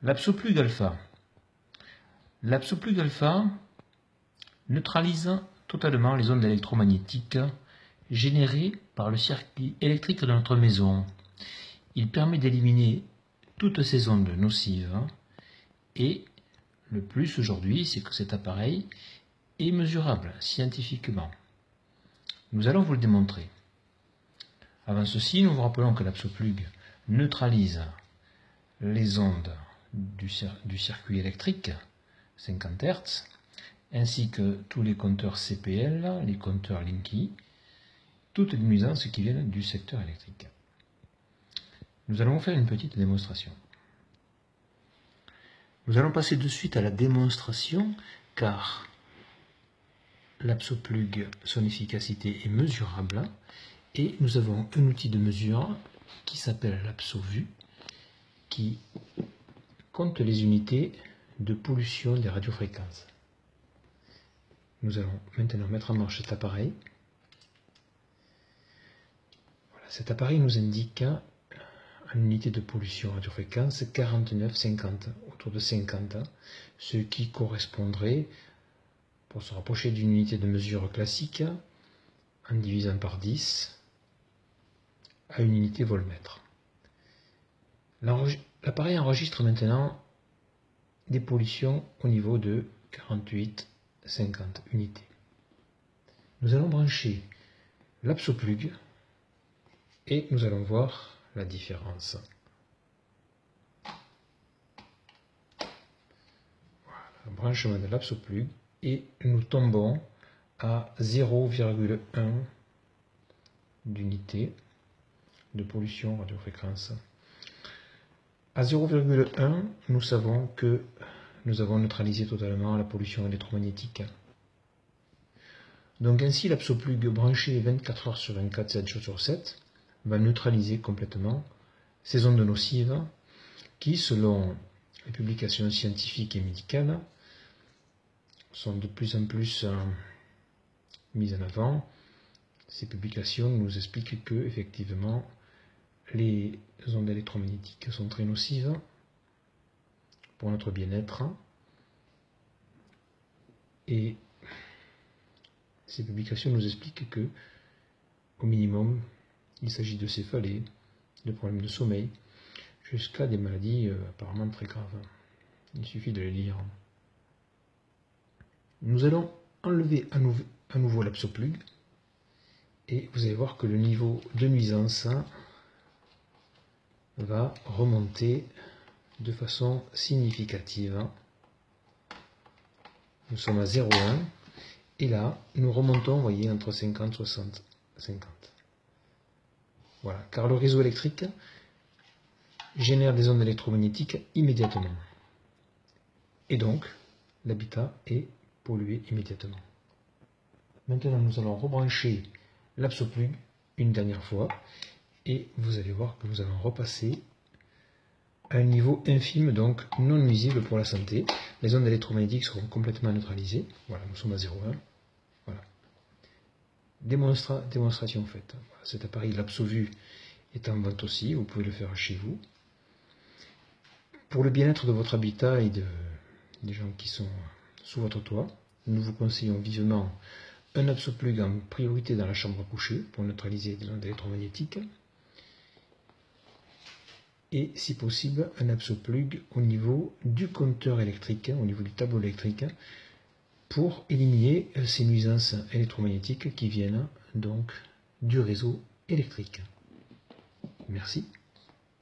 L'absoplug alpha. L'absoplug alpha neutralise totalement les ondes électromagnétiques générées par le circuit électrique de notre maison. Il permet d'éliminer toutes ces ondes nocives et le plus aujourd'hui, c'est que cet appareil est mesurable scientifiquement. Nous allons vous le démontrer. Avant ceci, nous vous rappelons que l'absoplug neutralise les ondes du circuit électrique 50 Hz ainsi que tous les compteurs CPL, les compteurs Linky, toutes les nuisances qui viennent du secteur électrique. Nous allons faire une petite démonstration. Nous allons passer de suite à la démonstration car l'absoplug, son efficacité est mesurable et nous avons un outil de mesure qui s'appelle l'absovu qui compte les unités de pollution des radiofréquences. Nous allons maintenant mettre en marche cet appareil. Voilà, cet appareil nous indique en unité de pollution radiofréquence 49,50, autour de 50, ce qui correspondrait, pour se rapprocher d'une unité de mesure classique, en divisant par 10, à une unité voltmètre. L'appareil enregistre maintenant des pollutions au niveau de 48,50 unités. Nous allons brancher l'absoplug et nous allons voir la différence. Voilà, branchement de l'absoplug et nous tombons à 0,1 d'unité de pollution radiofréquence. À 0,1, nous savons que nous avons neutralisé totalement la pollution électromagnétique. Donc ainsi, l'absoplug branché 24 heures sur 24, 7 jours sur 7, va neutraliser complètement ces ondes nocives qui, selon les publications scientifiques et médicales, sont de plus en plus mises en avant. Ces publications nous expliquent que, effectivement, les ondes électromagnétiques sont très nocives pour notre bien-être et ces publications nous expliquent que, au minimum, il s'agit de céphalées, de problèmes de sommeil, jusqu'à des maladies apparemment très graves. Il suffit de les lire. Nous allons enlever à nouveau l'absoplug et vous allez voir que le niveau de nuisance va remonter de façon significative. Nous sommes à 0,1 et là nous remontons, vous voyez, entre 50, 60, 50. Voilà, car le réseau électrique génère des ondes électromagnétiques immédiatement. Et donc, l'habitat est pollué immédiatement. Maintenant, nous allons rebrancher l'absoplug une dernière fois et vous allez voir que nous allons repasser à un niveau infime, donc non nuisible pour la santé. Les ondes électromagnétiques seront complètement neutralisées. Voilà, nous sommes à 0,1. Voilà. Démonstration faite. Voilà, cet appareil, l'absovu, est en vente aussi. Vous pouvez le faire chez vous. Pour le bien-être de votre habitat et des gens qui sont sous votre toit, nous vous conseillons vivement un absoplug en priorité dans la chambre à coucher pour neutraliser les ondes électromagnétiques. Et si possible un absoplug au niveau du compteur électrique, au niveau du tableau électrique, pour éliminer ces nuisances électromagnétiques qui viennent donc du réseau électrique. Merci.